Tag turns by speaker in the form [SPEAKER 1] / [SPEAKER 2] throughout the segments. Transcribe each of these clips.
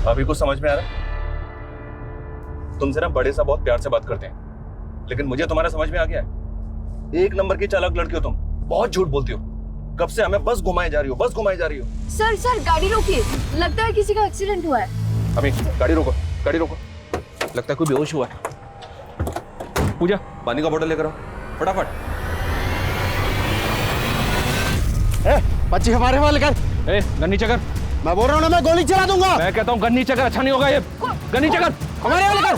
[SPEAKER 1] अभी कुछ समझ में आ रहा? तुमसे ना बड़े साहब बहुत प्यार से बात करते हैं, लेकिन मुझे तुम्हारा समझ में आ गया है। एक नंबर की चालाक लड़की हो तुम, बहुत झूठ बोलती हो। कब से हमें बस घुमाए जा रही हो, बस घुमाए जा रही हो।
[SPEAKER 2] सर गाड़ी रोकिए, लगता है किसी का एक्सीडेंट हुआ है।
[SPEAKER 1] अभी गाड़ी रोको, गाड़ी रोको। लगता है कोई बेहोश हुआ है। पूजा, पानी का बोतल लेकर आओ फटाफट।
[SPEAKER 3] बच्ची हमारे वाले कर।
[SPEAKER 1] गन नीचे कर।
[SPEAKER 3] मैं बोल रहा हूँ ना, मैं गोली चला दूंगा।
[SPEAKER 1] मैं कहता हूँ गन नीचे कर, अच्छा नहीं होगा ये। गन नीचे कर,
[SPEAKER 3] हमारे वाले कर।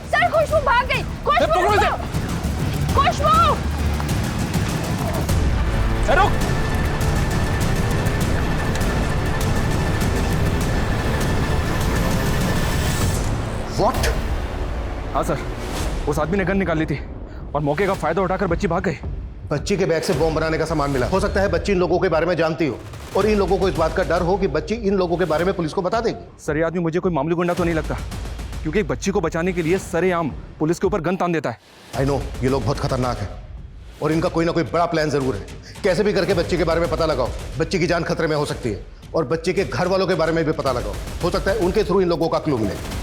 [SPEAKER 2] सर खुशबू भाग गई। खुशबू
[SPEAKER 1] रुक।
[SPEAKER 3] What?
[SPEAKER 1] हाँ सर, उस आदमी ने गन निकाल ली थी और मौके का फायदा उठाकर बच्ची भाग गई।
[SPEAKER 3] बच्ची के बैग से बॉम्ब बनाने का सामान मिला। हो सकता है बच्ची इन लोगों के बारे में जानती हो और इन लोगों को इस बात का डर हो कि बच्ची इन लोगों के बारे में पुलिस को बता देगी।
[SPEAKER 1] सर, ये आदमी मुझे कोई मामूली गुंडा तो नहीं लगता, क्योंकि एक बच्ची को बचाने के लिए सरेआम पुलिस के ऊपर गन तान देता है।
[SPEAKER 3] आई नो, ये लोग बहुत खतरनाक हैं और इनका कोई ना कोई बड़ा प्लान जरूर है। कैसे भी करके बच्ची के बारे में पता लगाओ। बच्ची की जान खतरे में हो सकती है और बच्चे के घर वालों के बारे में भी पता लगाओ। हो सकता है उनके थ्रू इन लोगों का क्लू मिले।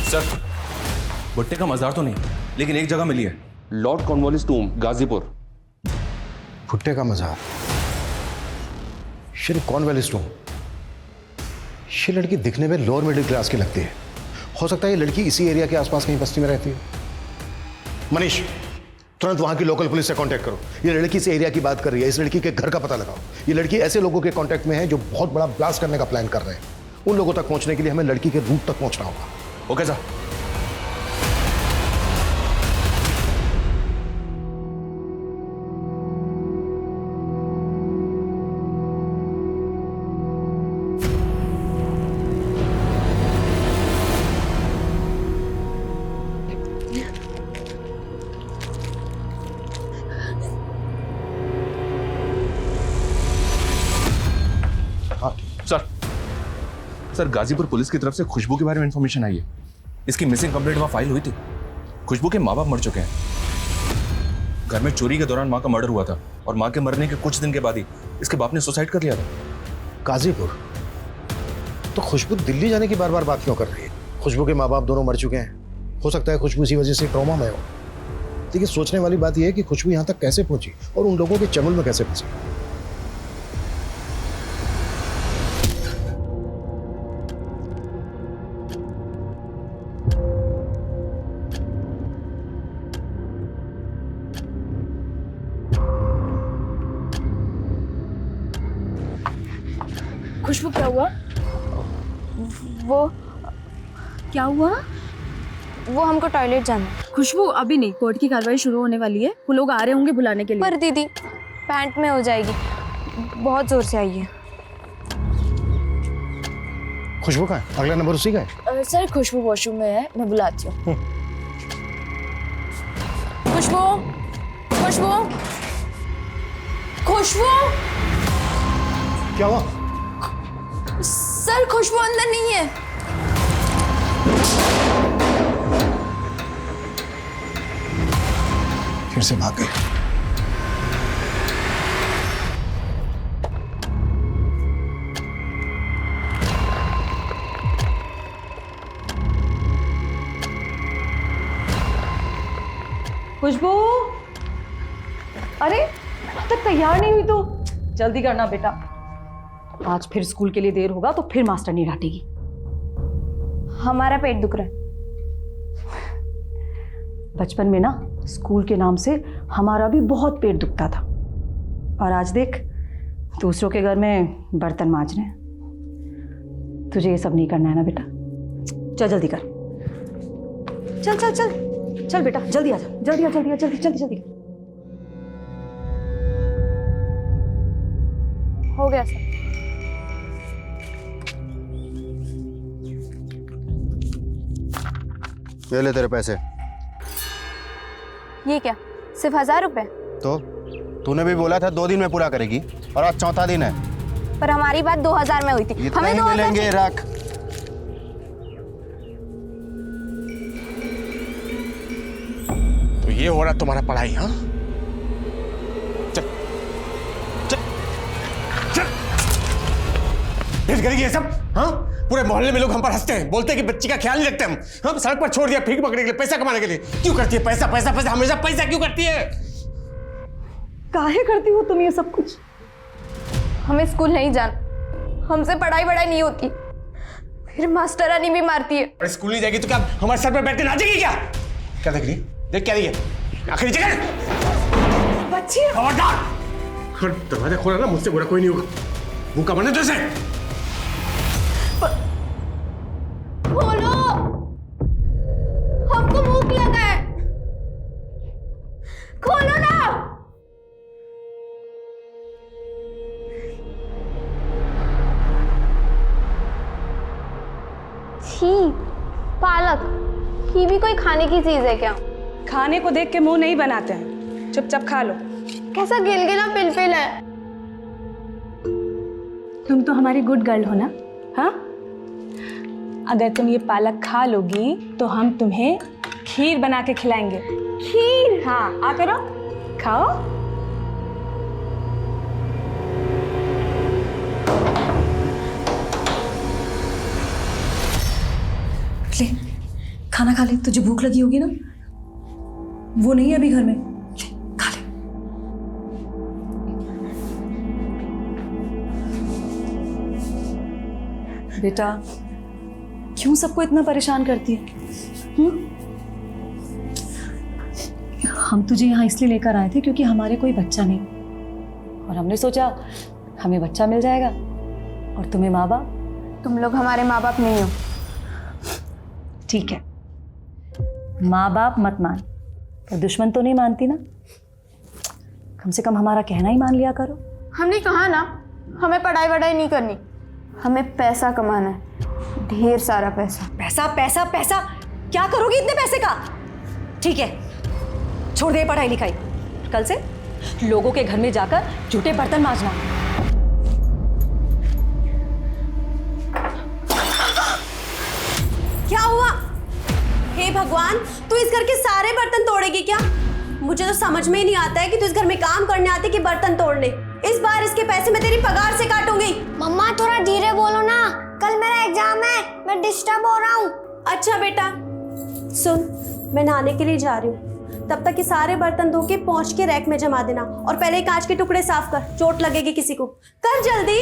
[SPEAKER 1] सर, भुट्टे का मजार तो नहीं, लेकिन एक जगह मिली है, लॉर्ड कॉर्नवालिस टूम, गाजीपुर।
[SPEAKER 3] भुट्टे का मजार, श्री कॉर्नवालिस टूम। ये लड़की दिखने में लोअर मिडिल क्लास की लगती है। हो सकता है ये लड़की इसी एरिया के आसपास कहीं बस्ती में रहती है। मनीष, तुरंत वहां की लोकल पुलिस से कांटेक्ट करो। ये लड़की इस एरिया की बात कर रही है, इस लड़की के घर का पता लगाओ। ये लड़की ऐसे लोगों के कांटेक्ट में है जो बहुत बड़ा ब्लास्ट करने का प्लान कर रहे हैं। उन लोगों तक पहुंचने के लिए हमें लड़की के रूट तक पहुंचना होगा।
[SPEAKER 1] Okay sir. Sir, Ghazipur police की तरफ से खुशबू के बारे में इंफॉर्मेशन आई है। इसकी मिसिंग कंप्लेंट वहां फाइल हुई थी। खुशबू के माँ बाप मर चुके हैं। घर में चोरी के दौरान माँ का मर्डर हुआ था और माँ के मरने के कुछ दिन के बाद ही इसके बाप ने सुसाइड कर लिया था।
[SPEAKER 3] गाजीपुर? तो खुशबू दिल्ली जाने की बार बार बात क्यों कर रही है? खुशबू के माँ बाप दोनों मर चुके हैं। हो सकता है खुशबू इसी वजह से ट्रॉमा में हो। लेकिन सोचने वाली बात यह है कि खुशबू यहाँ तक कैसे पहुंची और उन लोगों के चंगुल में कैसे फंसी।
[SPEAKER 2] खुशबू क्या हुआ? वो क्या हुआ?
[SPEAKER 4] वो हमको टॉयलेट जाना है।
[SPEAKER 2] खुशबू अभी नहीं, कोर्ट की कार्रवाई शुरू होने वाली है। वो लोग आ रहे होंगे बुलाने के लिए।
[SPEAKER 4] पर दीदी पैंट में हो जाएगी, बहुत जोर से आई है।
[SPEAKER 3] खुशबू कहाँ है? अगला नंबर उसी का है।
[SPEAKER 2] सर खुशबू वॉशरूम में है, मैं बुलाती हूँ। खुशबू, खुशबू, खुशबू।
[SPEAKER 3] क्या हुआ?
[SPEAKER 2] सर खुशबू अंदर नहीं है।
[SPEAKER 3] फिर से भाग गई।
[SPEAKER 5] खुशबू, अरे अब तक तैयार नहीं हुई तो जल्दी करना बेटा। आज फिर स्कूल के लिए देर होगा तो फिर मास्टर नहीं डांटेगी।
[SPEAKER 4] हमारा पेट दुख रहा है।
[SPEAKER 5] बचपन में ना स्कूल के नाम से हमारा भी बहुत पेट दुखता था, और आज देख दूसरों के घर में बर्तन मांज रहे हैं। तुझे ये सब नहीं करना है ना बेटा। चल जल्दी कर, चल चल चल चल बेटा, जल्दी आ जा, जल्दी आ, जल्दी आ, जल्दी जल्दी जल्दी।
[SPEAKER 4] हो गया सर।
[SPEAKER 3] ये ले तेरे पैसे।
[SPEAKER 4] ये क्या, सिर्फ 1000 रुपए?
[SPEAKER 3] तो तूने भी बोला था 2 दिन में पूरा करेगी और आज चौथा दिन है।
[SPEAKER 4] पर हमारी बात 2000 में हुई थी।
[SPEAKER 3] इतना ही मिलेंगे, रख। ये हो रहा तुम्हारा पढ़ाई? हाँ, चल चल चल, फिर करेंगे ये सब? हाँ, पूरे मोहल्ले में लोग हम पर हंसते हैं, बोलते हैं कि बच्ची का ख्याल नहीं रखते हम सड़क पर छोड़ दिया भीख पकड़ने के लिए, पैसा कमाने के लिए। क्यों करती है पैसा पैसा पैसा, हमेशा पैसा क्यों करती है?
[SPEAKER 5] काहे करती हो तुम ये सब कुछ?
[SPEAKER 4] हमें स्कूल नहीं जाना, हमसे पढ़ाई वढ़ाई नहीं होती, फिर मास्टरानी भी मारती है।
[SPEAKER 3] और स्कूल नहीं जाएगी तो क्या हमारे सर पर बैठ के नाचेगी क्या? क्या देख रही? देख क्या रही है? आखिरी जगह
[SPEAKER 5] बच्ची
[SPEAKER 3] खबरदार, दरवाजा खोला ना, मुझसे बुरा कोई नहीं होगा। मुंह का बने तो से
[SPEAKER 4] खोलो, हमको भूख लगा है, खोलो ना। छी, पालक, ये भी कोई खाने की चीज है क्या?
[SPEAKER 5] खाने को देख के मुंह नहीं बनाते हैं, चुपचाप खा लो।
[SPEAKER 4] कैसा गिलगिला पिलपिल है।
[SPEAKER 2] तुम तो हमारी गुड गर्ल हो ना? हाँ, अगर तुम ये पालक खा लोगी तो हम तुम्हें खीर बना के खिलाएंगे।
[SPEAKER 4] खीर?
[SPEAKER 2] हाँ, आ करो, खाओ।
[SPEAKER 5] ले, खाना खा ले, तुझे भूख लगी होगी ना? वो नहीं है अभी घर में, ले खा ले। बेटा, क्यों सबको इतना परेशान करती है? हम तुझे यहाँ इसलिए लेकर आए थे क्योंकि हमारे कोई बच्चा नहीं, और हमने सोचा हमें बच्चा मिल जाएगा और तुम्हें माँ बाप।
[SPEAKER 4] तुम लोग हमारे माँ बाप नहीं हो।
[SPEAKER 5] ठीक है, माँ बाप मत मान, पर दुश्मन तो नहीं मानती ना? कम से कम हमारा कहना ही मान लिया करो।
[SPEAKER 4] हमने कहा ना, हमें पढ़ाई वढ़ाई नहीं करनी, हमें पैसा कमाना है, ढेर सारा पैसा।
[SPEAKER 5] पैसा पैसा पैसा, क्या करोगी इतने पैसे का? ठीक है, छोड़ दे पढ़ाई लिखाई, कल से लोगों के घर में जाकर झूठे बर्तन मांजना।
[SPEAKER 6] क्या हुआ? हे भगवान, तू इस घर के सारे बर्तन तोड़ेगी क्या? मुझे तो समझ में ही नहीं आता है कि तू इस घर में काम करने आती कि बर्तन तोड़ने। इस बार इसके पैसे मैं तेरी पगार से काटूंगी।
[SPEAKER 7] मम्मा थोड़ा धीरे बोलो ना, कल मेरा एग्जाम है, मैं डिस्टर्ब हो रहा हूँ।
[SPEAKER 6] अच्छा बेटा सुन, मैं नहाने के लिए जा रही हूँ, तब तक ये सारे बर्तन धो के पहुंच के रैक में जमा देना, और पहले कांच के टुकड़े साफ कर, चोट लगेगी किसी को। कर जल्दी।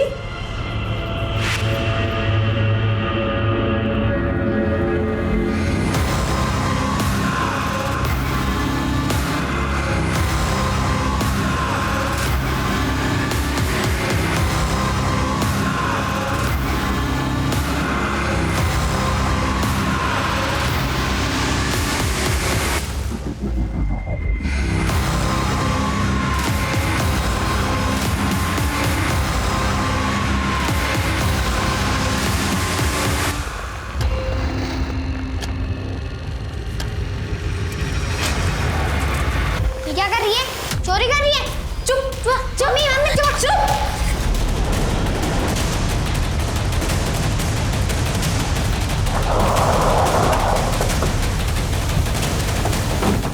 [SPEAKER 7] क्या कर रही है? चोरी कर रही है? चुप मम्मी, मम्मी चुप।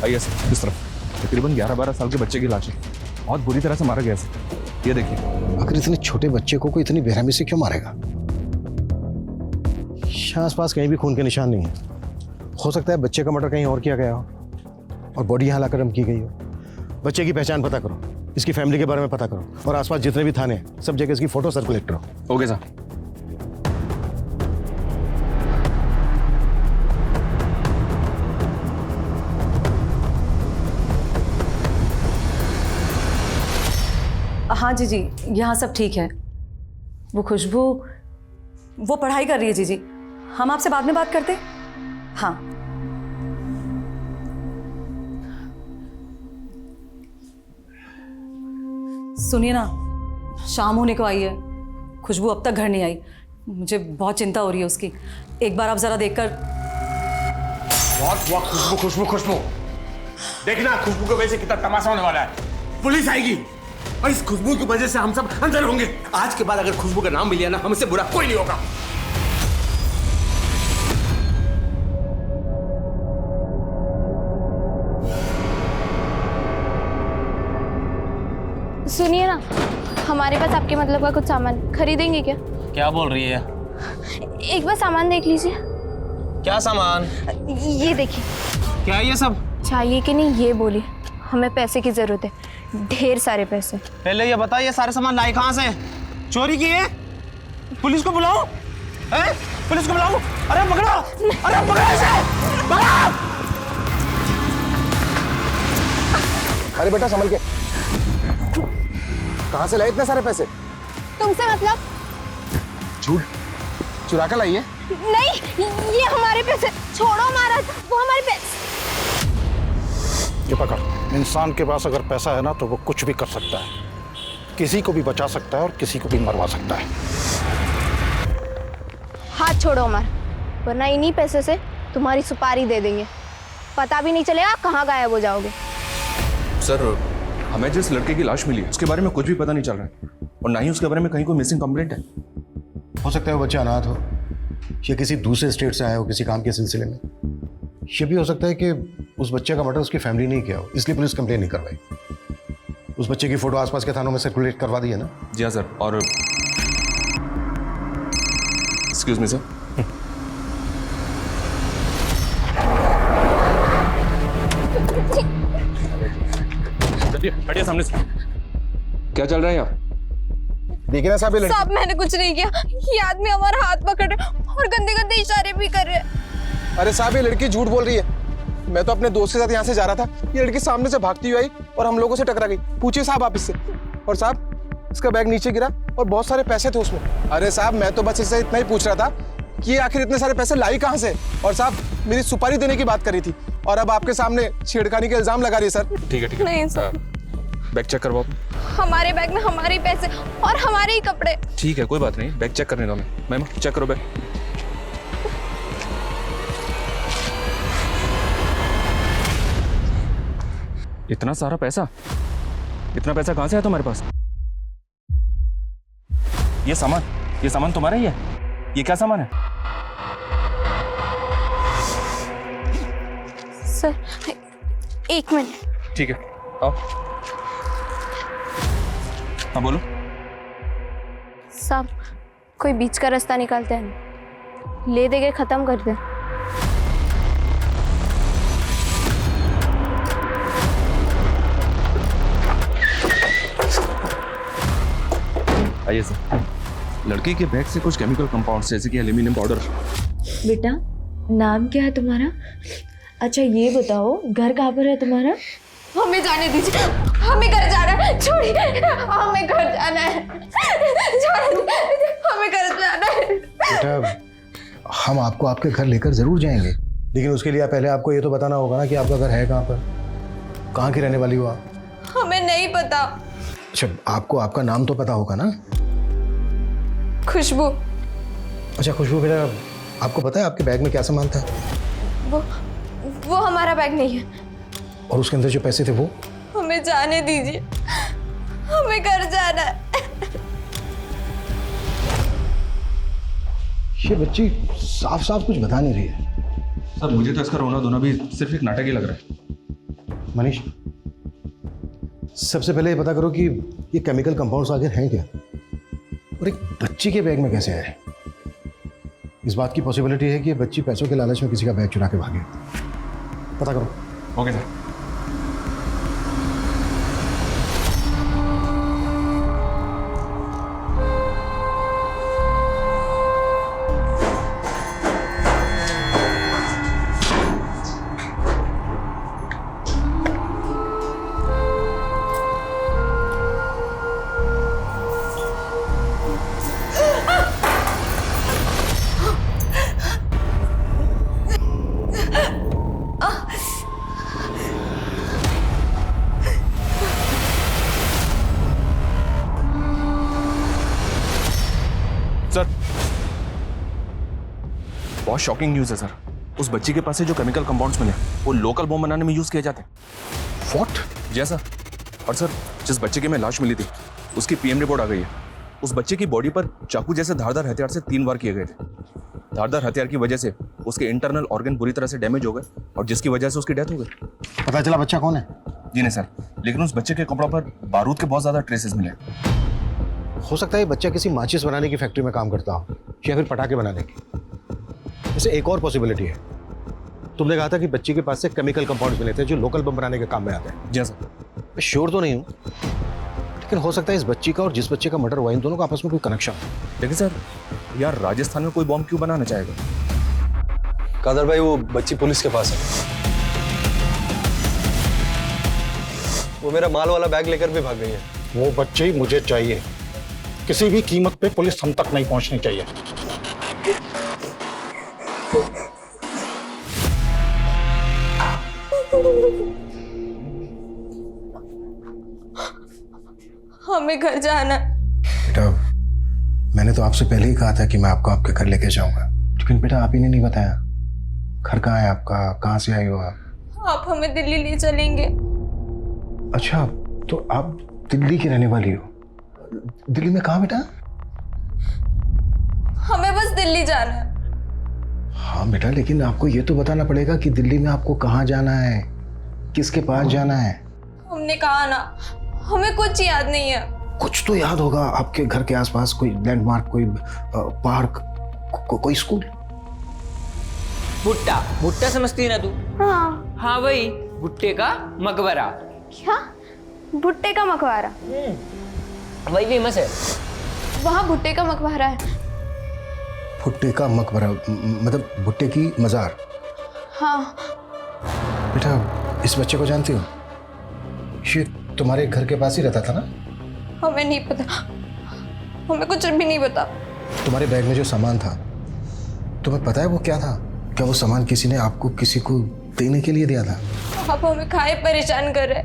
[SPEAKER 1] आइए सर, इस तरफ। तकरीबन 11-12 साल के बच्चे की लाश है, बहुत बुरी तरह से मारा गया सर। ये देखिए।
[SPEAKER 3] आखिर इतने छोटे बच्चे को कोई इतनी बेरहमी से क्यों मारेगा? आसपास कहीं भी खून के निशान नहीं है। हो सकता है बच्चे का मर्डर कहीं और किया गया हो और बॉडी यहाँ लाकर रम की गई हो। बच्चे की पहचान पता करो, इसकी फैमिली के बारे में पता करो, और आसपास जितने भी थाने हैं सब जगह इसकी फोटो सर्कुलेट करो।
[SPEAKER 1] Okay sir.
[SPEAKER 5] हाँ जी जी, यहाँ सब ठीक है। वो खुशबू, वो पढ़ाई कर रही है। जी जी, हम आपसे बाद में बात करते। हाँ सुनिए ना, शाम होने को आई है, खुशबू अब तक घर नहीं आई। मुझे बहुत चिंता हो रही है उसकी। एक बार आप जरा देखकर।
[SPEAKER 3] बहुत खुशबू खुशबू खुशबू, देखना खुशबू की वजह से कितना तमाशा होने वाला है। पुलिस आएगी और इस खुशबू की वजह से हम सब अंदर होंगे। आज के बाद अगर खुशबू का नाम मिल लिया ना, हमसे बुरा कोई नहीं होगा।
[SPEAKER 4] हमारे पास आपके मतलब का कुछ सामान खरीदेंगे क्या?
[SPEAKER 8] क्या बोल रही है?
[SPEAKER 4] एक बार सामान देख लीजिए।
[SPEAKER 8] क्या सामान?
[SPEAKER 4] ये देखिए।
[SPEAKER 8] क्या है ये सब?
[SPEAKER 4] चाहिए कि नहीं ये बोलिए। हमें पैसे की जरूरत है, ढेर सारे पैसे।
[SPEAKER 8] पहले ये बता, ये सारे सामान लाए कहाँ से? चोरी किए? पुलिस को बुलाओ? हैं? पुलिस को बुलाओ? अरे पकड़ो! अरे पकड़ो इसे! पकड़ो!
[SPEAKER 3] अरे बेटा संभल के। कहाँ से लाए इतने सारे पैसे?
[SPEAKER 4] तुमसे मतलब?
[SPEAKER 3] झूठ चुरा कर लाई है?
[SPEAKER 4] नहीं, ये हमारे पैसे। छोड़ो महाराज, वो हमारे पैसे।
[SPEAKER 9] ये पकड़। इंसान के पास अगर पैसा है ना तो वो कुछ भी कर सकता है, किसी को भी बचा सकता है और किसी को भी मरवा सकता है।
[SPEAKER 4] हाथ छोड़ो अमर, वरना इन्हीं पैसे से तुम्हारी सुपारी दे देंगे। पता भी नहीं चलेगा कहाँ गायब हो जाओगे।
[SPEAKER 1] सर, हमें जिस लड़के की लाश मिली है उसके बारे में कुछ भी पता नहीं चल रहा है, और ना ही उसके बारे में कहीं कोई मिसिंग कंप्लेंट है।
[SPEAKER 3] हो सकता है वो बच्चा अनाथ हो, या किसी दूसरे स्टेट से आया हो किसी काम के सिलसिले में। ये भी हो सकता है कि उस बच्चे का मर्डर उसकी फैमिली नहीं किया हो, इसलिए पुलिस कंप्लेन नहीं करवाई। उस बच्चे की फोटो आसपास के थानों में सर्कुलेट करवा दी है ना?
[SPEAKER 1] जी हाँ सर। और एक्सक्यूज मी सर, हटिए सामने से। क्या चल रहा है यहाँ?
[SPEAKER 3] देखिए ना साहब, ये लड़की।
[SPEAKER 4] साहब मैंने कुछ नहीं किया, ये आदमी हमारा हाथ पकड़ रहे और गंदे गंदे इशारे भी कर रहे हैं।
[SPEAKER 10] अरे साहब, ये लड़की झूठ बोल रही है। मैं तो अपने दोस्त के साथ यहाँ से जा रहा था, ये लड़की सामने से भागती हुई आई और हम लोगों से टकरा गई। पूछिए साहब आप इससे। और साहब, इसका बैग नीचे गिरा और बहुत सारे पैसे थे उसमें। अरे साहब, मैं तो बस इससे इतना ही पूछ रहा था कि ये आखिर इतने सारे पैसे लाई कहाँ से। और साहब, मेरी सुपारी देने की बात करी थी और अब आपके सामने छेड़खानी के इल्जाम लगा रही है सर।
[SPEAKER 1] ठीक है ठीक है।
[SPEAKER 4] नहीं सर,
[SPEAKER 1] बैग चेक करवाओ।
[SPEAKER 4] हमारे बैग में हमारे ही पैसे और हमारे ही कपड़े।
[SPEAKER 1] ठीक है, कोई बात नहीं, बैग चेक करने दो हमें। मैम चेक करो बैग। इतना सारा पैसा? इतना पैसा कहां से आया तुम्हारे पास? ये सामान तुम्हारा ही है? ये क्या सामान है?
[SPEAKER 4] सर एक मिनट।
[SPEAKER 1] ठीक है, आओ। हाँ बोलो।
[SPEAKER 4] साहब कोई बीच का रास्ता निकालते हैं, ले दे के खत्म कर दे।
[SPEAKER 1] आइए सर। लड़की के बैग से कुछ केमिकल कंपाउंड जैसे कि एल्यूमिनियम पाउडर।
[SPEAKER 11] बेटा नाम क्या है तुम्हारा? अच्छा ये बताओ घर कहाँ पर है तुम्हारा?
[SPEAKER 4] हमें जाने दीजिए, हमें घर जाना है। छोड़िए, हमें घर जाना है। हमें घर जाना है।
[SPEAKER 3] बेटा, हम आपको आपके घर लेकर जरूर जाएंगे, लेकिन उसके लिए पहले आपको ये तो बताना होगा ना कि आपका घर है कहाँ पर, कहाँ की रहने वाली हो आप?
[SPEAKER 4] हमें नहीं पता।
[SPEAKER 3] अच्छा, आपको आपका नाम तो पता होगा ना?
[SPEAKER 4] खुशबू।
[SPEAKER 3] अच्छा खुशबू बेटा, आपको पता है आपके बैग में क्या सामान था?
[SPEAKER 4] वो हमारा बैग नहीं है।
[SPEAKER 3] और उसके अंदर जो पैसे थे वो?
[SPEAKER 4] हमें जाने दीजिए, हमें घर जाना है।
[SPEAKER 3] ये बच्ची साफ साफ कुछ बता नहीं रही है।
[SPEAKER 1] सर मुझे तो इसका रोना धोना भी सिर्फ एक नाटक ही लग रहा है।
[SPEAKER 3] मनीष, सबसे पहले ये पता करो कि ये केमिकल कंपाउंड्स आखिर हैं क्या, और एक बच्ची के बैग में कैसे आए। इस बात की पॉसिबिलिटी है कि ये बच्ची पैसों के लालच में किसी का बैग चुरा के भागे। पता करो।
[SPEAKER 1] Okay sir. सर बहुत शॉकिंग न्यूज़ है सर। उस बच्ची के पास से जो केमिकल कंपाउंड्स मिले वो लोकल बम बनाने में यूज किए जाते हैं।
[SPEAKER 3] व्हाट?
[SPEAKER 1] जी सर। और सर जिस बच्चे की में लाश मिली थी उसकी पीएम रिपोर्ट आ गई है। उस बच्चे की बॉडी पर चाकू जैसे धारदार हथियार से 3 वार किए गए थे। धारदार हथियार की वजह से उसके इंटरनल ऑर्गन बुरी तरह से डैमेज हो गए और जिसकी वजह से उसकी डेथ हो गई।
[SPEAKER 3] पता चला बच्चा कौन है?
[SPEAKER 1] जी नहीं सर, लेकिन उस बच्चे के कपड़ों पर बारूद के बहुत ज्यादा ट्रेसेस मिले।
[SPEAKER 3] हो सकता है ये बच्चा किसी माचिस बनाने की फैक्ट्री में काम करता हो या फिर पटाखे बनाने की। वैसे एक और पॉसिबिलिटी है, तुमने कहा था कि बच्ची के पास से केमिकल कंपाउंड्स मिले थे जो लोकल बम बनाने के काम में आते हैं।
[SPEAKER 1] जी सर।
[SPEAKER 3] मैं श्योर तो नहीं हूँ, लेकिन हो सकता है इस बच्ची का और जिस बच्चे का मर्डर हुआ इन दोनों का आपस में कोई कनेक्शन हो।
[SPEAKER 1] लेकिन सर यार राजस्थान में कोई बॉम्ब क्यों बनाना चाहेगा?
[SPEAKER 10] कादर भाई वो बच्ची पुलिस के पास है, वो मेरा माल वाला बैग लेकर भी भाग गई है।
[SPEAKER 9] वो बच्ची मुझे चाहिए, किसी भी कीमत पे पुलिस हम तक नहीं पहुंचनी चाहिए।
[SPEAKER 4] हमें घर जाना है।
[SPEAKER 3] बेटा मैंने तो आपसे पहले ही कहा था कि मैं आपको आपके घर लेके जाऊंगा, लेकिन बेटा आप ही ने नहीं बताया घर कहाँ है आपका, कहाँ से आई हो
[SPEAKER 4] आप हमें दिल्ली ले चलेंगे।
[SPEAKER 3] अच्छा तो आप दिल्ली की रहने वाली हो? दिल्ली में कहाँ बेटा?
[SPEAKER 4] हमें बस दिल्ली जाना है।
[SPEAKER 3] हाँ बेटा, लेकिन आपको ये तो बताना पड़ेगा कि दिल्ली में आपको कहाँ जाना है, किसके पास जाना है।
[SPEAKER 4] हमने कहा ना, हमें कुछ याद नहीं है।
[SPEAKER 3] कुछ तो याद होगा, आपके घर के आसपास कोई लैंडमार्क, कोई पार्क, कोई स्कूल।
[SPEAKER 8] भुट्टा भुट्टा समझती है ना तू?
[SPEAKER 7] हाँ।
[SPEAKER 8] हाँ वही, भुट्टे का मकबरा।
[SPEAKER 7] क्या? भुट्टे का मकबरा?
[SPEAKER 8] वही फेमस है।
[SPEAKER 4] वहाँ भुट्टे का मकबरा है।
[SPEAKER 3] भुट्टे का मकबरा मतलब भुट्टे की मजार?
[SPEAKER 4] हाँ।
[SPEAKER 3] बेटा इस बच्चे को जानती हो? ये तुम्हारे घर के पास ही रहता था ना?
[SPEAKER 4] हमें नहीं पता, हमें कुछ भी नहीं पता।
[SPEAKER 3] तुम्हारे बैग में जो सामान था, तुम्हें पता है वो क्या था? क्या वो सामान किसी ने आपको किसी को देने के लिए दिया था?
[SPEAKER 4] आप हमें खाए परेशान कर रहे,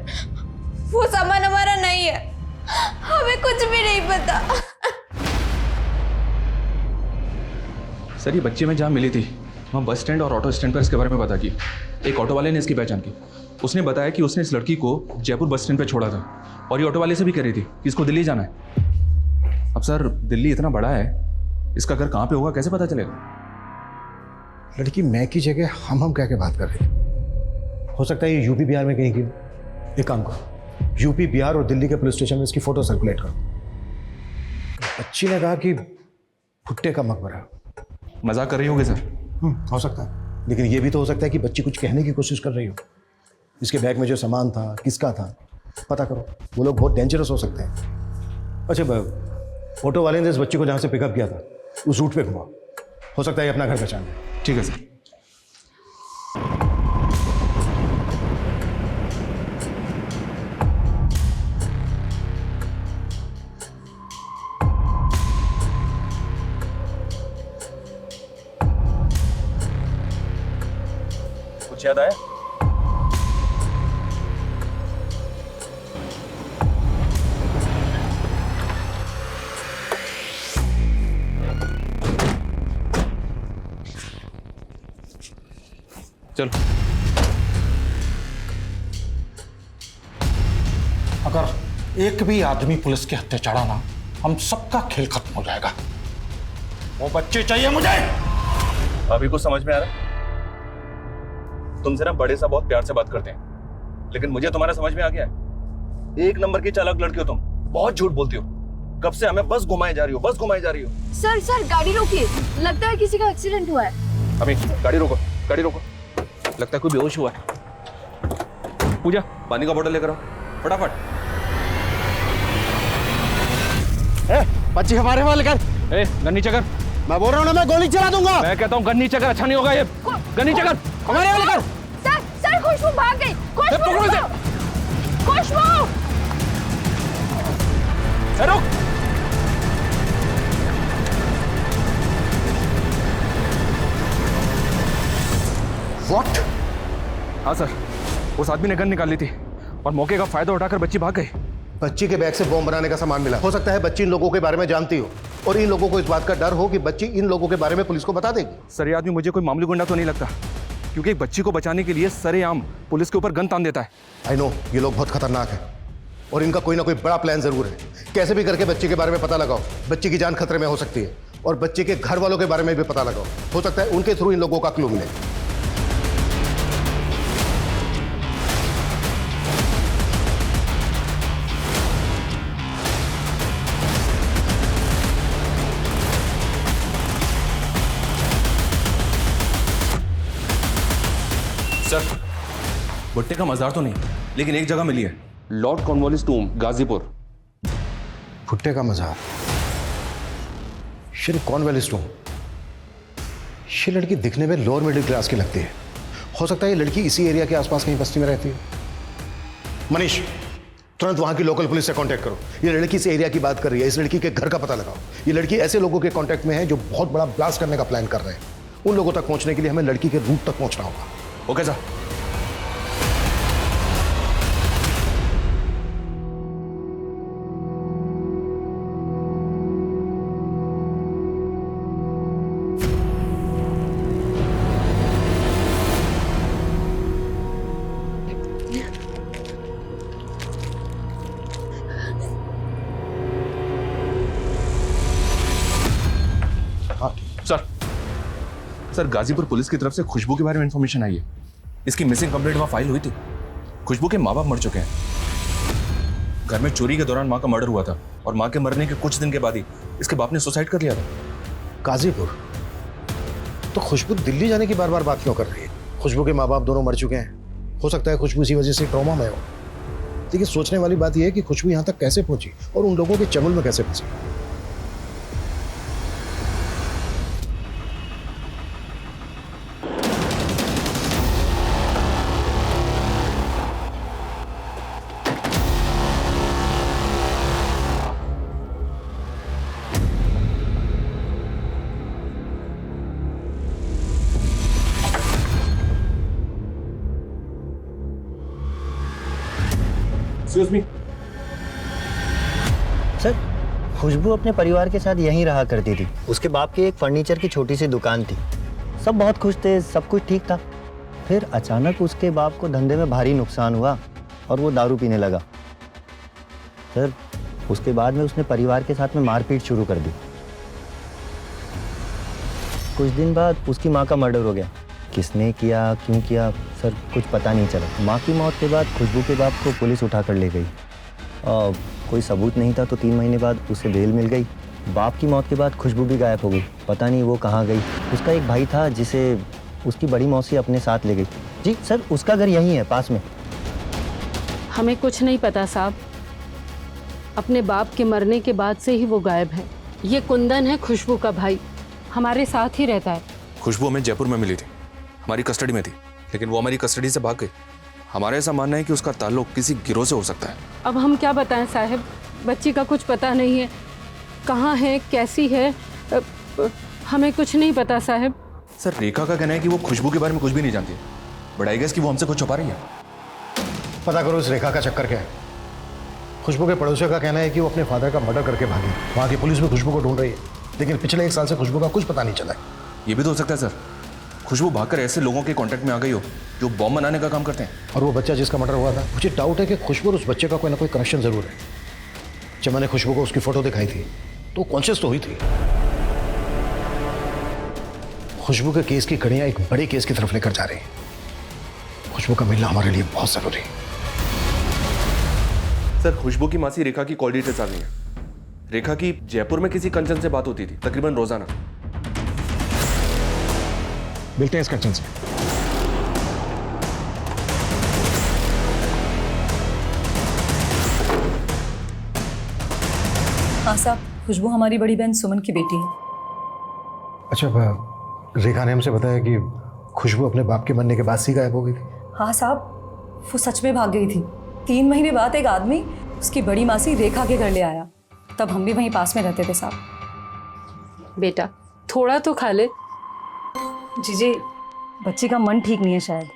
[SPEAKER 4] वो सामान हमारा नहीं है, हमें कुछ भी नहीं पता।
[SPEAKER 1] सर ये बच्ची में जहाँ मिली थी वहाँ बस स्टैंड और ऑटो स्टैंड पर इसके बारे में पता की। एक ऑटो वाले ने इसकी पहचान की, उसने बताया कि उसने इस लड़की को जयपुर बस स्टैंड पर छोड़ा था और ये ऑटो वाले से भी कह रही थी कि इसको दिल्ली जाना है। अब सर दिल्ली इतना बड़ा है, इसका घर कहाँ पे होगा कैसे पता चलेगा?
[SPEAKER 3] लड़की मैं की जगह हम कह के बात कर रहे थे। हो सकता है ये यूपी बिहार में कहीं की। एक काम करो, यूपी बिहार और दिल्ली के पुलिस स्टेशन में इसकी फोटो सर्कुलेट करो। बच्ची ने कहा कि भुट्टे का मकबरा।
[SPEAKER 1] मजाक कर रही होगी सर?
[SPEAKER 3] हो सकता है, लेकिन ये भी तो हो सकता है कि बच्ची कुछ कहने की कोशिश कर रही हो। इसके बैग में जो सामान था किसका था पता करो, वो लोग बहुत डेंजरस हो सकते हैं। अच्छा ऑटो वाले ने इस बच्ची को जहाँ से पिकअप किया था उस रूट पे घुमाओ, हो सकता है ये अपना घर पहचान ले।
[SPEAKER 1] ठीक है सर। कुछ याद आया? चलो।
[SPEAKER 9] अगर एक भी आदमी पुलिस के हत्थे चढ़ा ना, हम सबका खेल खत्म हो जाएगा। वो बच्चे चाहिए मुझे।
[SPEAKER 1] अभी कुछ समझ में आ रहा? तुमसे ना बड़े सा बहुत प्यार से बात करते हैं, लेकिन मुझे तुम्हारा समझ में आ गया है। एक नंबर की चालाक लड़की हो तुम, बहुत झूठ बोलती हो। कब से हमें बस घुमाए जा रही हो, बस घुमाए जा रही हो।
[SPEAKER 4] सर गाड़ी रोकिए, लगता है किसी का एक्सीडेंट हुआ है।
[SPEAKER 1] अभी गाड़ी रोको, गाड़ी रोको। लगता है कोई बेहोश हुआ है। पूजा पानी का बोतल लेकर आओ फटाफट।
[SPEAKER 10] बच्ची हमारे वाले कर।
[SPEAKER 1] गन नीचे कर।
[SPEAKER 10] मैं बोल रहा हूँ ना, मैं गोली चला दूंगा।
[SPEAKER 1] मैं कहता हूँ गन नीचे कर, अच्छा नहीं होगा ये। गन नीचे कर,
[SPEAKER 10] हमारे वाले कर।
[SPEAKER 4] सर खुशबू भाग गई। खुशबू
[SPEAKER 1] रुक।
[SPEAKER 3] What?
[SPEAKER 1] हाँ सर, उस आदमी ने गन निकाल ली थी और मौके का फायदा उठाकर बच्ची भाग गई।
[SPEAKER 3] बच्ची के बैग से बॉम्ब बनाने का सामान मिला। हो सकता है बच्ची इन लोगों के बारे में जानती हो और इन लोगों को इस बात का डर हो कि बच्ची इन लोगों के बारे में पुलिस को बता देगी।
[SPEAKER 1] सर ये आदमी मुझे कोई मामूली गुंडा तो नहीं लगता, क्योंकि एक बच्ची को बचाने के लिए सरेआम पुलिस के ऊपर गन तान देता है।
[SPEAKER 3] आई नो ये लोग बहुत खतरनाक हैं और इनका कोई ना कोई बड़ा प्लान जरूर है। कैसे भी करके बच्ची के बारे में पता लगाओ, बच्ची की जान खतरे में हो सकती है। और बच्चे के घर वालों के बारे में भी पता लगाओ, हो सकता है उनके थ्रू इन लोगों का क्लू मिले।
[SPEAKER 1] सर, भुट्टे का मजार तो नहीं, लेकिन एक जगह मिली है, लॉर्ड कॉर्नवालिस टूम, गाजीपुर।
[SPEAKER 3] भुट्टे का मजार, श्री कॉर्नवालिस टूम। ये लड़की दिखने में लोअर मिडिल क्लास की लगती है। हो सकता है ये लड़की इसी एरिया के आसपास कहीं बस्ती में रहती है। मनीष, तुरंत वहां की लोकल पुलिस से कांटेक्ट करो। ये लड़की इस एरिया की बात कर रही है, इस लड़की के घर का पता लगाओ। ये लड़की ऐसे लोगों के कांटेक्ट में है जो बहुत बड़ा ब्लास्ट करने का प्लान कर रहे हैं। उन लोगों तक पहुंचने के लिए हमें लड़की के रूट तक पहुंचना होगा।
[SPEAKER 1] Okay sir. Sir, Ghazipur police की तरफ से खुशबू के बारे में इंफॉर्मेशन आई है। इसकी मिसिंग कंप्लेंट वहां फाइल हुई थी। खुशबू के माँ बाप मर चुके हैं। घर में चोरी के दौरान माँ का मर्डर हुआ था और माँ के मरने के कुछ दिन के बाद ही इसके बाप ने सुसाइड कर लिया था।
[SPEAKER 3] गाजीपुर? तो खुशबू दिल्ली जाने की बार बार बात क्यों कर रही है? खुशबू के माँ बाप दोनों मर चुके हैं। हो सकता है खुशबू इसी वजह से ट्रॉमा में हो। लेकिन सोचने वाली बात यह है कि खुशबू यहाँ तक कैसे पहुंची और उन लोगों के चंगुल में कैसे फंसी।
[SPEAKER 1] Excuse me?
[SPEAKER 12] सर, खुशबू अपने परिवार के साथ यहीं रहा करती थी। उसके बाप की एक फर्नीचर की छोटी सी दुकान थी। सब बहुत खुश थे, सब कुछ ठीक था। फिर अचानक उसके बाप को धंधे में भारी नुकसान हुआ और वो दारू पीने लगा। सर, उसके बाद में उसने परिवार के साथ में मारपीट शुरू कर दी। कुछ दिन बाद उसकी माँ का मर्डर हो गया। किसने किया, क्यों किया, सर कुछ पता नहीं चला। माँ की मौत के बाद खुशबू के बाप को पुलिस उठा कर ले गई। कोई सबूत नहीं था तो 3 महीने बाद उसे बेल मिल गई। बाप की मौत के बाद खुशबू भी गायब हो गई। पता नहीं वो कहाँ गई। उसका एक भाई था जिसे उसकी बड़ी मौसी अपने साथ ले गई। जी सर, उसका घर यहीं है पास में।
[SPEAKER 13] हमें कुछ नहीं पता साहब। अपने बाप के मरने के बाद से ही वो गायब है। ये कुंदन है खुशबू का भाई, हमारे साथ ही रहता है।
[SPEAKER 1] खुशबू हमें जयपुर में मिली थी, हमारी कस्टडी में थी, लेकिन वो हमारी कस्टडी से भाग गई। हमारा ऐसा मानना है कि उसका ताल्लुक किसी गिरोह से हो सकता है।
[SPEAKER 13] अब हम क्या बताएं साहब, बच्ची का कुछ पता नहीं है, कहाँ है, कैसी है, हमें कुछ नहीं पता साहब।
[SPEAKER 1] सर, रेखा का कहना है कि वो खुशबू के बारे में कुछ भी नहीं जानती है, बट आई गेस कि वो हमसे कुछ छुपा रही है।
[SPEAKER 3] पता करो इस रेखा का चक्कर क्या है। खुशबू के पड़ोसियों का कहना है कि वो अपने फादर का मर्डर करके भागी। वहाँ की पुलिस भी खुशबू को ढूंढ रही है, लेकिन पिछले 1 साल से खुशबू का कुछ पता नहीं चला है।
[SPEAKER 1] ये भी तो हो सकता है सर, खुशबू भागकर ऐसे लोगों के कांटेक्ट में आ गई हो जो बॉम्ब बनाने का काम करते हैं।
[SPEAKER 3] और वो बच्चा जिसका मर्डर हुआ था, मुझे डाउट है कि खुशबू और उस बच्चे का कोई ना कोई कनेक्शन जरूर है। जब मैंने खुशबू को उसकी फोटो दिखाई थी तो कॉन्शियस तो हुई थी। खुशबू के केस की कड़ियां एक बड़े केस की तरफ लेकर जा रही हैं। खुशबू का मिलना हमारे लिए बहुत जरूरी है।
[SPEAKER 1] सर, खुशबू की मासी रेखा की कॉल डिटेल्स आ गई है। रेखा की जयपुर में किसी कंचन से बात होती थी, तकरीबन रोजाना।
[SPEAKER 3] मिलते हैं इस कंचन से।
[SPEAKER 5] हाँ साहब, खुशबू हमारी बड़ी बहन सुमन की बेटी है।
[SPEAKER 3] अच्छा, रेखा ने हमसे बताया कि खुशबू अपने बाप के मरने के बाद से गायब हो गई थी।
[SPEAKER 5] हाँ साहब, वो सच में भाग गई थी। 3 महीने बाद एक आदमी उसकी बड़ी मासी रेखा के घर ले आया। तब हम भी वहीं पास में रहते थे साहब।
[SPEAKER 13] बेटा थोड़ा तो खा ले।
[SPEAKER 5] जीजी, बच्ची का मन ठीक नहीं है शायद।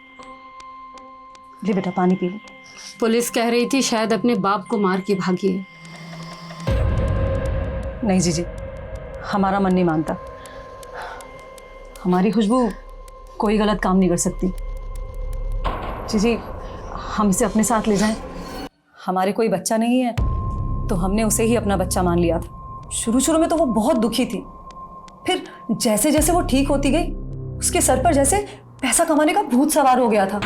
[SPEAKER 5] ले बेटा, पानी पी ले।
[SPEAKER 13] पुलिस कह रही थी शायद अपने बाप को मार के भागी है।
[SPEAKER 5] नहीं जीजी, हमारा मन नहीं मानता। हमारी खुशबू कोई गलत काम नहीं कर सकती। जीजी, हम इसे अपने साथ ले जाएं। हमारे कोई बच्चा नहीं है तो हमने उसे ही अपना बच्चा मान लिया था। शुरू में तो वो बहुत दुखी थी, फिर जैसे जैसे वो ठीक होती गई उसके सर पर जैसे पैसा कमाने का भूत सवार हो गया था।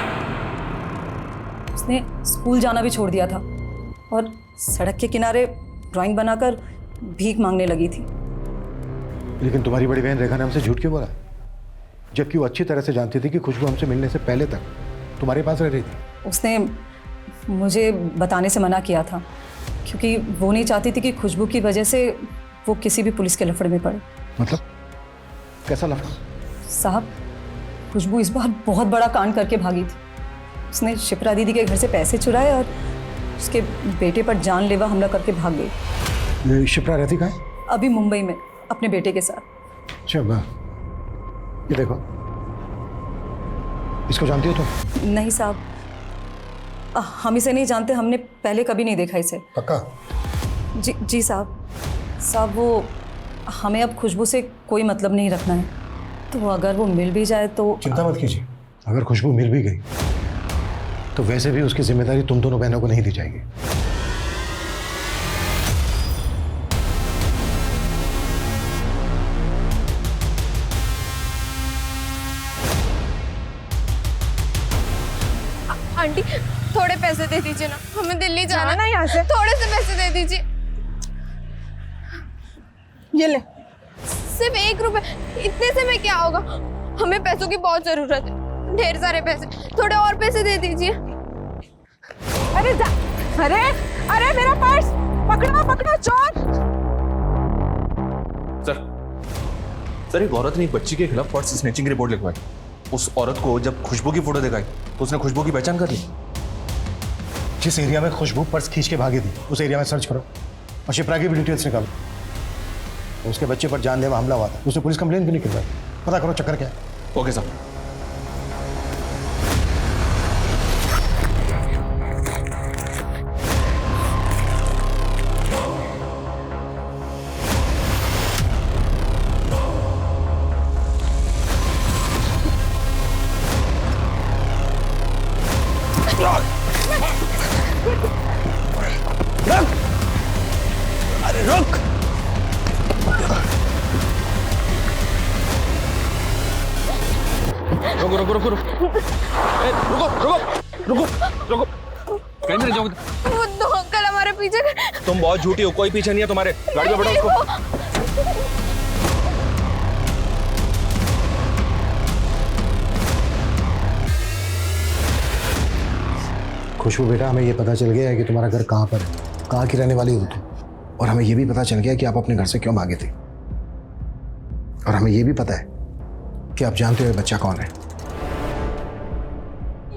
[SPEAKER 5] उसने स्कूल जाना भी छोड़ दिया था और सड़क के किनारे ड्राइंग बनाकर भीख मांगने लगी थी।
[SPEAKER 3] लेकिन तुम्हारी बड़ी बहन रेखा ने हमसे झूठ क्यों बोला, जबकि वो अच्छी तरह से जानती थी कि खुशबू हमसे मिलने से पहले तक तुम्हारे पास रह रही थी?
[SPEAKER 5] उसने मुझे बताने से मना किया था क्योंकि वो नहीं चाहती थी कि खुशबू की वजह से वो किसी भी पुलिस के लफड़े में पड़े।
[SPEAKER 3] मतलब कैसा लफड़ा?
[SPEAKER 5] साहब, खुशबू इस बार बहुत बड़ा कांड करके भागी थी। उसने शिप्रा दीदी के घर से पैसे चुराए और उसके बेटे पर जानलेवा हमला करके भाग गई।
[SPEAKER 3] ये शिप्रा रहती कहाँ है?
[SPEAKER 5] अभी मुंबई में अपने बेटे के साथ।
[SPEAKER 3] अच्छा ये देखो, इसको जानती हो तुम?
[SPEAKER 5] नहीं साहब, हम इसे नहीं जानते, हमने पहले कभी नहीं देखा इसे।
[SPEAKER 3] पक्का?
[SPEAKER 5] जी साहब वो हमें अब खुशबू से कोई मतलब नहीं रखना है, तो अगर वो मिल भी जाए तो।
[SPEAKER 3] चिंता मत कीजिए, अगर खुशबू मिल भी गई तो वैसे भी उसकी जिम्मेदारी तुम दोनों बहनों को नहीं दी जाएगी।
[SPEAKER 4] आंटी थोड़े पैसे दे दीजिए ना, हमें दिल्ली जाना ना यहाँ से। थोड़े से पैसे दे दीजिए।
[SPEAKER 14] ये ले।
[SPEAKER 4] सिर्फ 1 रुपए, इतने से में क्या होगा? हमें पैसों की बहुत जरूरत है, ढेर सारे पैसे। थोड़े और पैसे दे दीजिए।
[SPEAKER 14] अरे अरे मेरा पर्स पकड़ो चोर।
[SPEAKER 1] सर एक औरत ने एक बच्ची के खिलाफ पर्स स्नैचिंग की रिपोर्ट लिखवाई। उस औरत को जब खुशबू की फोटो दिखाई तो उसने खुशबू की पहचान कर ली।
[SPEAKER 3] जिस एरिया में खुशबू पर्स खींच के भागी थी उस एरिया में सर्च करो और शिप्रा की भी डिटेल्स निकालो। उसके बच्चे पर जानलेवा हमला हुआ था, उसने पुलिस कंप्लेन क्यों नहीं करवाई? पता करो चक्कर क्या है।
[SPEAKER 1] Okay sir.
[SPEAKER 8] अरे रुक! रुको कहीं नहीं जाओगे।
[SPEAKER 4] वो 2 अंकल हमारे पीछे।
[SPEAKER 1] तुम बहुत झूठी हो, कोई पीछे नहीं है तुम्हारे। गाड़ी में बैठो उसको।
[SPEAKER 3] खुशबू बेटा, हमें ये पता चल गया है कि तुम्हारा घर कहाँ पर है, कहाँ की रहने वाली हो तुम, और हमें ये भी पता चल गया कि आप अपने घर से क्यों भागे थे, और हमें ये भी पता है कि आप जानते हो बच्चा कौन है।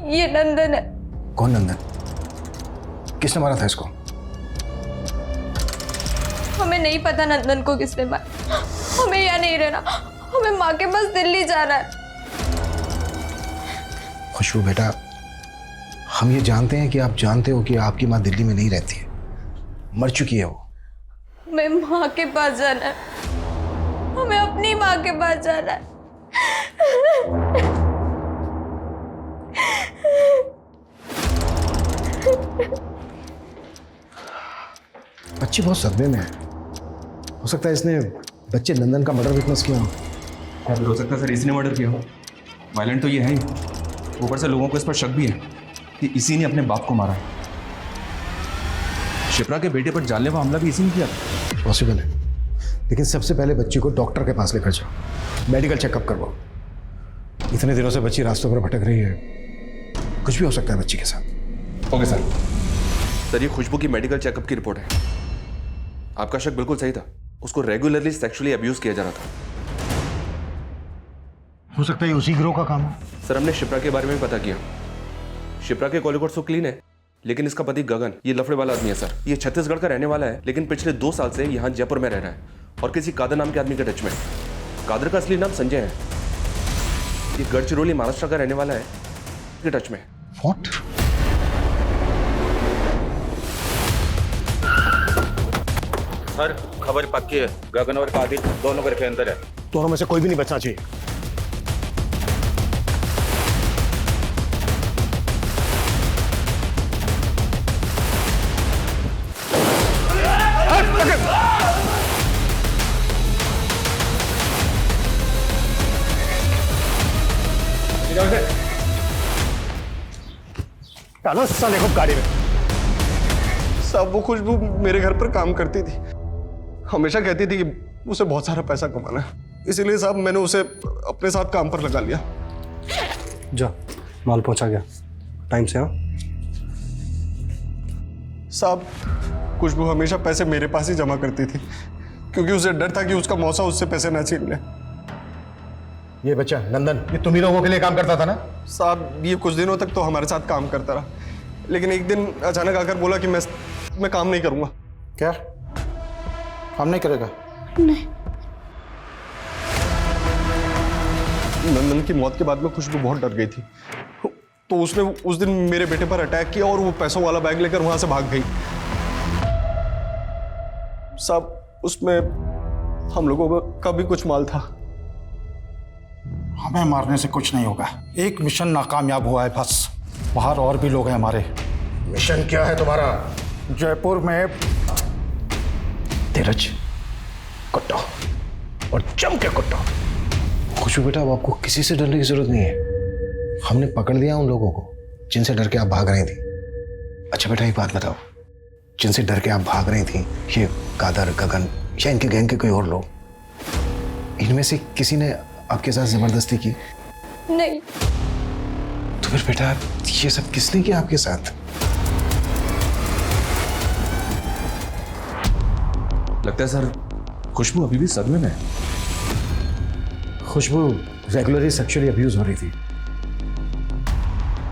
[SPEAKER 4] ये नंदन है।
[SPEAKER 3] कौन नंदन? किसने मारा था इसको?
[SPEAKER 4] हमें नहीं पता नंदन को किसने मारा। हमें यहाँ नहीं रहना, हमें माँ के पास दिल्ली जाना है।
[SPEAKER 3] खुशबू बेटा, हम ये जानते हैं कि आप जानते हो कि आपकी माँ दिल्ली में नहीं रहती है, मर चुकी है वो।
[SPEAKER 4] हमें माँ के पास जाना है, हमें अपनी माँ के पास जाना है।
[SPEAKER 3] बच्ची बहुत सदमे में है, हो सकता है इसने बच्चे नंदन का मर्डर विटनेस किया हो।
[SPEAKER 1] हो सकता है सर इसने मर्डर किया हो। वायलेंट तो ये है ही, ऊपर से लोगों को इस पर शक भी है कि इसी ने अपने बाप को मारा है। शिप्रा के बेटे पर जानलेवा हमला भी इसी ने किया।
[SPEAKER 3] पॉसिबल है, लेकिन सबसे पहले बच्ची को डॉक्टर के पास लेकर जाओ, मेडिकल चेकअप करवाओ। इतने दिनों से बच्ची रास्तों पर भटक रही है, कुछ भी हो सकता है बच्ची के साथ।
[SPEAKER 1] Okay sir. सर ये खुशबू की मेडिकल चेकअप की रिपोर्ट है। आपका शक बिल्कुल सही था, उसको रेगुलरली सेक्सुअली अब्यूज किया जा रहा था।
[SPEAKER 3] हो सकता है उसी गिरोह का काम हो।
[SPEAKER 1] सर हमने शिप्रा के बारे में भी पता किया। शिप्रा के कॉल रिकॉर्ड तो क्लीन है, लेकिन इसका पति गगन ये लफड़े वाला आदमी है सर। ये छत्तीसगढ़ का रहने वाला है, लेकिन पिछले 2 साल से यहाँ जयपुर में रह रहा है और किसी कादर नाम के आदमी के टच में। कादर का असली नाम संजय है। ये गढ़चिरौली महाराष्ट्र का रहने वाला है, के टच में।
[SPEAKER 3] What?
[SPEAKER 9] सर खबर पक्की है, गगन और कादिर दोनों घर के अंदर है।
[SPEAKER 3] दोनों में से कोई भी नहीं बचना चाहिए।
[SPEAKER 10] डालो साले को गाड़ी में। साहब वो खुशबू मेरे घर पर काम करती थी, हमेशा कहती थी कि उसे बहुत सारा पैसा कमाना है, इसीलिए साहब मैंने उसे अपने साथ काम पर लगा लिया।
[SPEAKER 15] जा, माल पहुंचा गया।
[SPEAKER 10] टाइम से। हाँ
[SPEAKER 15] साहब, खुशबू हमेशा पैसे मेरे पास ही जमा करती थी क्योंकि उसे डर था कि उसका मौसा उससे पैसे ना छीन ले।
[SPEAKER 3] ये बच्चा नंदन, ये तुम ही लोगों के लिए काम करता था ना?
[SPEAKER 15] साहब, ये कुछ दिनों तक तो हमारे साथ काम करता रहा, लेकिन एक दिन अचानक आकर बोला कि मैं काम नहीं करूंगा।
[SPEAKER 9] क्या काम नहीं करेगा?
[SPEAKER 7] नहीं।
[SPEAKER 15] नंदन की मौत के बाद में खुशबू बहुत डर गई थी, तो उसने उस दिन मेरे बेटे पर अटैक किया और वो पैसों वाला बैग लेकर वहां से भाग गई। साहब, उसमें हम लोगों का भी कुछ माल था।
[SPEAKER 9] हमें मारने से कुछ नहीं होगा। एक मिशन नाकामयाब हुआ है बस, बाहर और भी लोग हैं हमारे।
[SPEAKER 3] मिशन क्या है तुम्हारा?
[SPEAKER 9] जयपुर में
[SPEAKER 3] धीरज, कुट्टो और जम के कुट्टो। खुशबू बेटा, अब आपको किसी से डरने की जरूरत नहीं है। हमने पकड़ लिया उन लोगों को जिनसे डर के आप भाग रही थी। अच्छा बेटा, एक बात बताओ, जिनसे डर के आप भाग रही थी, ये कादर, गगन या इनके गैंग के कोई और लोग, इनमें से किसी ने आपके साथ जबरदस्ती की?
[SPEAKER 4] नहीं।
[SPEAKER 3] तो फिर बेटा ये सब किसने किया आपके साथ?
[SPEAKER 1] लगता है सर खुशबू अभी भी सदमे में है।
[SPEAKER 3] खुशबू रेगुलरली सेक्सुअली अब्यूज हो रही थी।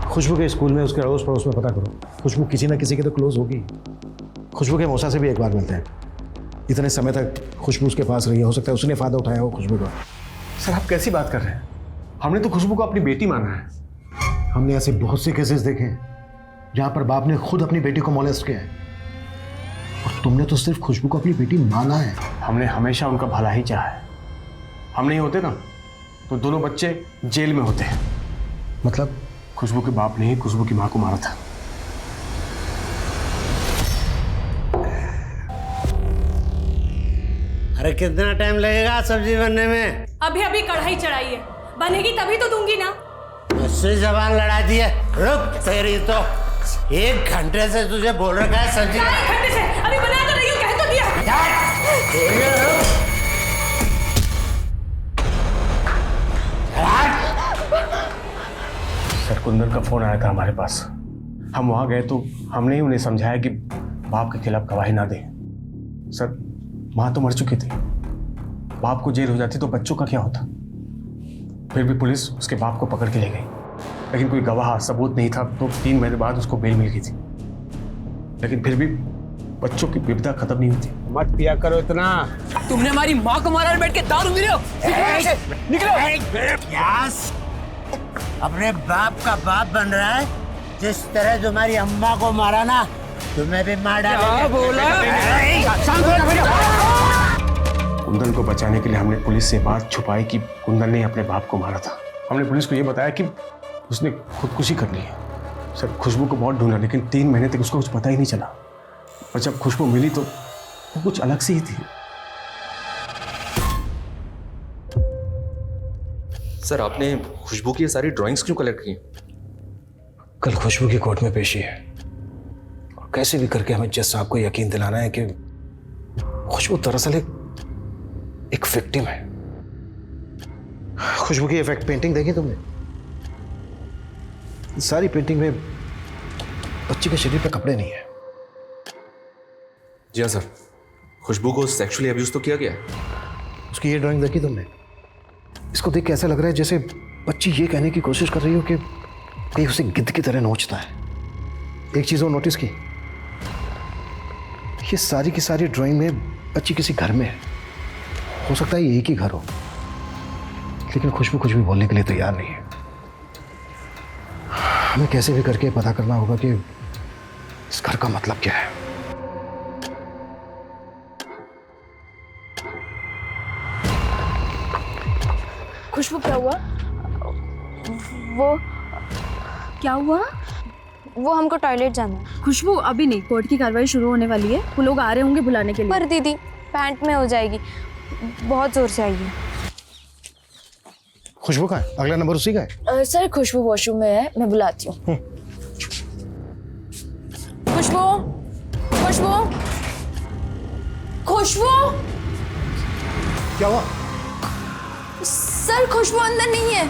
[SPEAKER 3] खुशबू के स्कूल में, उसके अड़ोस पड़ोस में पता करो, खुशबू किसी ना किसी के तो क्लोज होगी। खुशबू के मौसा से भी एक बार मिलते हैं। इतने समय तक खुशबू उसके पास रही है, हो सकता है उसने फायदा उठाया हो खुशबू का।
[SPEAKER 10] सर आप कैसी बात कर रहे हैं? हमने तो खुशबू को अपनी बेटी माना है।
[SPEAKER 3] हमने ऐसे बहुत से केसेस देखे हैं जहां पर बाप ने खुद अपनी बेटी को मोलेस्ट किया है, और तुमने तो सिर्फ खुशबू को अपनी बेटी माना है।
[SPEAKER 10] हमने हमेशा उनका भला ही चाहा है। हम नहीं होते ना तो दोनों बच्चे जेल में होते हैं।
[SPEAKER 3] मतलब
[SPEAKER 10] खुशबू के बाप ने ही खुशबू की मां को मारा था।
[SPEAKER 8] अरे कितना टाइम लगेगा सब्जी बनने में?
[SPEAKER 6] अभी अभी कढ़ाई चढ़ाई है, बनेगी तभी तो दूंगी ना।
[SPEAKER 8] मुझसे जबान लड़ा दी है। रुक, तेरी तो 1 घंटे से तुझे बोल रखा है सब्जी।
[SPEAKER 6] 1 घंटे से अभी बना तो रही हूँ, कह तो दिया।
[SPEAKER 10] सर कुंदन का फोन आया था हमारे पास। हम वहां गए तो हमने ही उन्हें समझाया कि बाप के खिलाफ गवाही ना दें। सर मां तो मर चुकी थी, बाप को जेल हो जाती तो बच्चों का क्या होता। फिर भी पुलिस उसके बाप को पकड़ के ले गई, लेकिन कोई गवाह सबूत नहीं था, तो 3 महीने बाद उसको बेल मिल गई थी। लेकिन फिर भी बच्चों की विपदा खत्म नहीं होती।
[SPEAKER 8] मत पिया करो इतना।
[SPEAKER 14] तुमने हमारी माँ को मारा और बैठ के दारू पी रहे हो।
[SPEAKER 8] निकलो। अपने बाप का बाप बन रहा है। जिस तरह तुम्हारी अम्मा को मारा ना, तुम्हें भी मार डालेंगे।
[SPEAKER 14] बोला?
[SPEAKER 10] कुंदन को बचाने के लिए हमने पुलिस से बात छुपाई कि कुंदन ने अपने बाप को मारा था। हमने पुलिस को यह बताया कि उसने खुदकुशी कर ली है। सर खुशबू को बहुत ढूंढा, लेकिन 3 महीने तक उसको कुछ पता ही नहीं चला। और जब खुशबू मिली तो वो कुछ अलग सी ही थी।
[SPEAKER 1] सर आपने खुशबू की ये सारी ड्राइंग्स क्यों कलेक्ट की?
[SPEAKER 3] कल खुशबू की कोर्ट में पेशी है, और कैसे भी करके हमें जज साहब को यकीन दिलाना है कि खुशबू दरअसल एक विक्टिम है। खुशबू की इफेक्ट पेंटिंग देखी तुमने? सारी पेंटिंग में बच्ची के शरीर पे कपड़े नहीं है।
[SPEAKER 1] जी हाँ सर, खुशबू को सेक्सुअली अब्यूज तो किया गया है।
[SPEAKER 3] उसकी ये ड्राइंग देखी तुमने? इसको देख के ऐसा लग रहा है जैसे बच्ची ये कहने की कोशिश कर रही हो कि कहीं उसे गिद्ध की तरह नोचता है। एक चीज और नोटिस की, ये सारी की सारी ड्राइंग में बच्ची किसी घर में है। हो सकता है ये एक ही घर हो, लेकिन खुशबू कुछ भी बोलने के लिए तैयार नहीं है। हमें कैसे भी करके पता करना होगा कि इस घर का मतलब क्या है।
[SPEAKER 11] खुशबू क्या हुआ? वो क्या हुआ?
[SPEAKER 4] वो हमको टॉयलेट जाना है।
[SPEAKER 11] खुशबू अभी नहीं, कोर्ट की कार्रवाई शुरू होने वाली है, वो लोग आ रहे होंगे बुलाने के लिए।
[SPEAKER 4] पर दीदी पैंट में हो जाएगी, बहुत जोर से आएगी।
[SPEAKER 3] खुशबू का है? अगला नंबर उसी का है?
[SPEAKER 11] सर खुशबू वॉशरूम में है, मैं बुलाती हूँ। खुशबू, खुशबू, खुशबू।
[SPEAKER 3] क्या हुआ?
[SPEAKER 4] सर खुशबू अंदर नहीं है।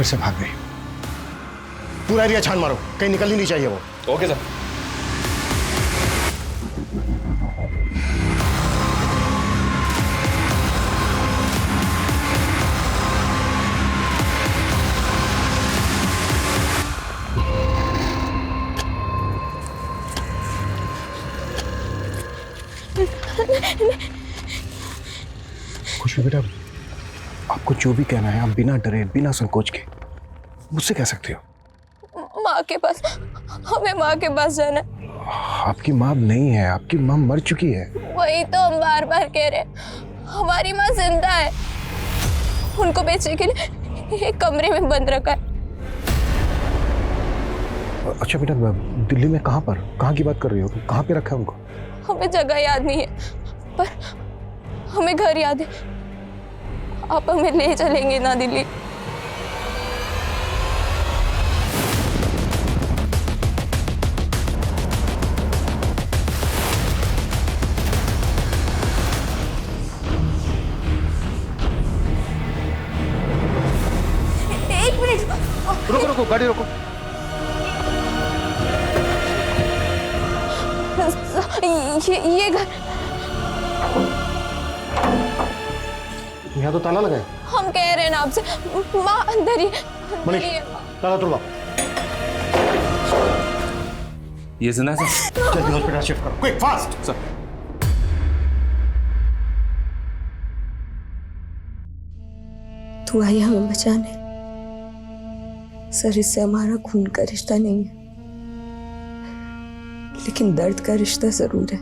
[SPEAKER 3] फिर से भाग गई। पूरा एरिया छान मारो, कहीं निकलनी नहीं चाहिए वो।
[SPEAKER 1] Okay sir.
[SPEAKER 3] खुशबू बेटा, आपको जो भी कहना है आप बिना डरे बिना संकोच के मुझसे कह सकते हो।
[SPEAKER 4] माँ के पास, हमें माँ के पास जाना है।
[SPEAKER 3] आपकी माँ नहीं है, आपकी माँ मर चुकी है।
[SPEAKER 4] वही तो हम बार बार कह रहे हैं, हमारी माँ जिंदा है। उनको बेचने के लिए एक कमरे में बंद रखा है।
[SPEAKER 3] अच्छा बेटा, दिल्ली में कहाँ की बात कर रही हो? कहाँ पे रखा है उनको?
[SPEAKER 4] हमें जगह याद नहीं है, पर हमें घर याद है। आप हमें ले चलेंगे ना दिल्ली?
[SPEAKER 6] एक मिनट,
[SPEAKER 3] रुको रुको, गाड़ी रोको।
[SPEAKER 4] ये घर,
[SPEAKER 3] यहाँ तो ताला लगा है।
[SPEAKER 4] हम कह रहे हैं ना आपसे, माँ अंदर ही।
[SPEAKER 3] मनीष, ताला तोड़वा।
[SPEAKER 1] ये जिंदा है सर।
[SPEAKER 3] जल्दी हॉस्पिटल शिफ्ट करो, क्विक फास्ट।
[SPEAKER 1] सर
[SPEAKER 11] तू आई हमें बचाने। सर, इससे हमारा खून का रिश्ता नहीं है, लेकिन दर्द का रिश्ता जरूर है।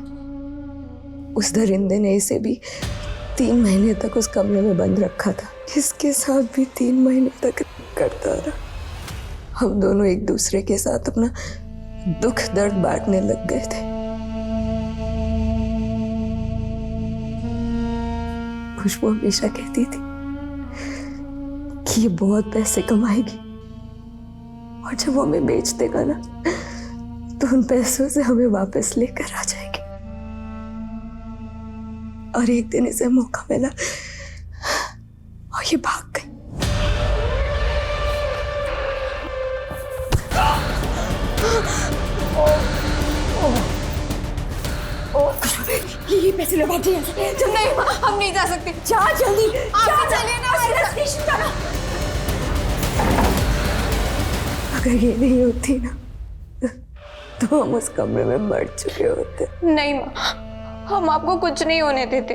[SPEAKER 11] उस दरिंदे ने इसे भी 3 महीने तक उस कमरे में बंद रखा था। इसके साथ भी 3 महीने तक करता रहा। हम दोनों एक दूसरे के साथ अपना दुख दर्द बांटने लग गए थे। खुशबू हमेशा कहती थी कि ये बहुत पैसे कमाएगी, और जब वो हमें बेच देगा ना, तो उन पैसों से हमें वापस लेकर आ जाएगी। और एक दिन इसे मौका मिला और ये भाग गई।
[SPEAKER 6] ये पैसे लो, भाग जाइए।
[SPEAKER 4] नहीं माँ, हम नहीं जा सकते।
[SPEAKER 6] जा जल्दी,
[SPEAKER 4] आप चलिए ना,
[SPEAKER 6] स्टेशन जाना।
[SPEAKER 11] अगर ये नहीं होती ना, तो हम उस कमरे में मर चुके होते।
[SPEAKER 4] नहीं माँ, हम आपको कुछ नहीं होने देते।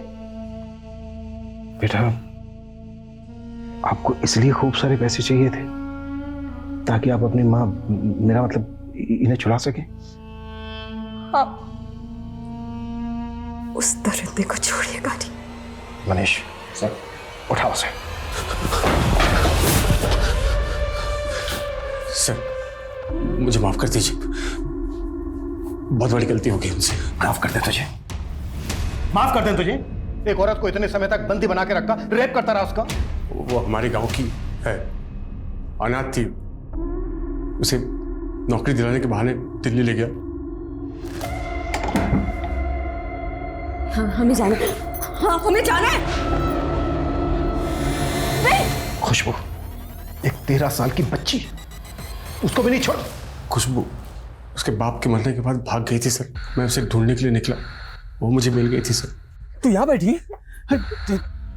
[SPEAKER 3] बेटा, आपको इसलिए खूब सारे पैसे चाहिए थे ताकि आप अपनी माँ, मेरा मतलब इन्हें छुड़ा सके?
[SPEAKER 4] हाँ।
[SPEAKER 11] उस दरिंदे को छोड़िएगा नहीं।
[SPEAKER 3] मनीष सर, उठाओ उसे।
[SPEAKER 8] सर, मुझे माफ कर दीजिए, बहुत बड़ी गलती हो गई उनसे।
[SPEAKER 3] माफ कर दे तुझे, माफ कर दे तुझे। एक औरत को इतने समय तक बंदी बना के रखा, रेप करता रहा उसका।
[SPEAKER 15] वो हमारे गांव की है, अनाथ थी। उसे नौकरी दिलाने के बहाने दिल्ली ले गया।
[SPEAKER 6] हाँ, हमें जाना है। हाँ, हमें जाना है।
[SPEAKER 3] खुशबू, एक 13 साल की बच्ची, उसको भी नहीं छोड़।
[SPEAKER 15] खुशबू उसके बाप के मरने के बाद भाग गई थी सर। मैं उसे ढूंढने के लिए निकला, वो मुझे मिल गई थी सर।
[SPEAKER 8] तू यहाँ बैठी है?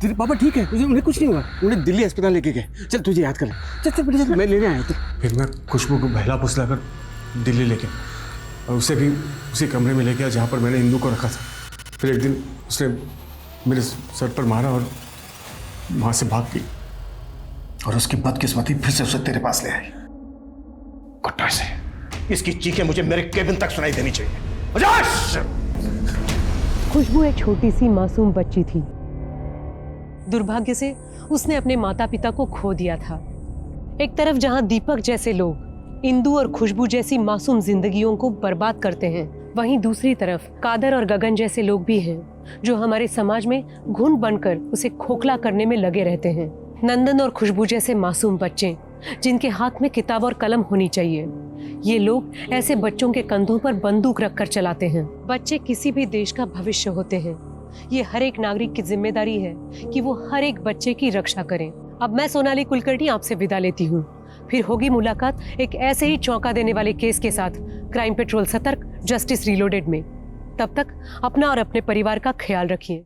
[SPEAKER 8] तेरे पापा ठीक है? उन्हें कुछ नहीं हुआ? उन्हें दिल्ली अस्पताल लेके गए। चल तुझे याद कर ले। चल चल बेटा, मैं लेने आया।
[SPEAKER 15] फिर मैं खुशबू को बहला फुसला कर दिल्ली ले गया और उसे भी उसी कमरे में ले गया जहाँ पर मैंने इंदू को रखा था। फिर एक दिन उसने मेरे सर पर मारा और वहाँ से भाग गई।
[SPEAKER 3] और उसकी बदकिस्मती फिर से उसे तेरे पास ले आई। कुत्ता से इसकी चीखें मुझे मेरे केबिन तक सुनाई देनी चाहिए।
[SPEAKER 13] खुशबू एक छोटी सी मासूम बच्ची थी। दुर्भाग्य से उसने अपने माता पिता को खो दिया था। एक तरफ जहां दीपक जैसे लोग इंदु और खुशबू जैसी मासूम जिंदगियों को बर्बाद करते हैं, वहीं दूसरी तरफ कादर और गगन जैसे लोग भी हैं जो हमारे समाज में घुन बनकर उसे खोखला करने में लगे रहते हैं। नंदन और खुशबू जैसे मासूम बच्चे जिनके हाथ में किताब और कलम होनी चाहिए, ये लोग ऐसे बच्चों के कंधों पर बंदूक रखकर चलाते हैं। बच्चे किसी भी देश का भविष्य होते हैं। ये हर एक नागरिक की जिम्मेदारी है कि वो हर एक बच्चे की रक्षा करें। अब मैं सोनाली कुलकर्णी आपसे विदा लेती हूँ। फिर होगी मुलाकात एक ऐसे ही चौंका देने वाले केस के साथ क्राइम पेट्रोल सतर्क, जस्टिस रीलोडेड में। तब तक अपना और अपने परिवार का ख्याल रखिए।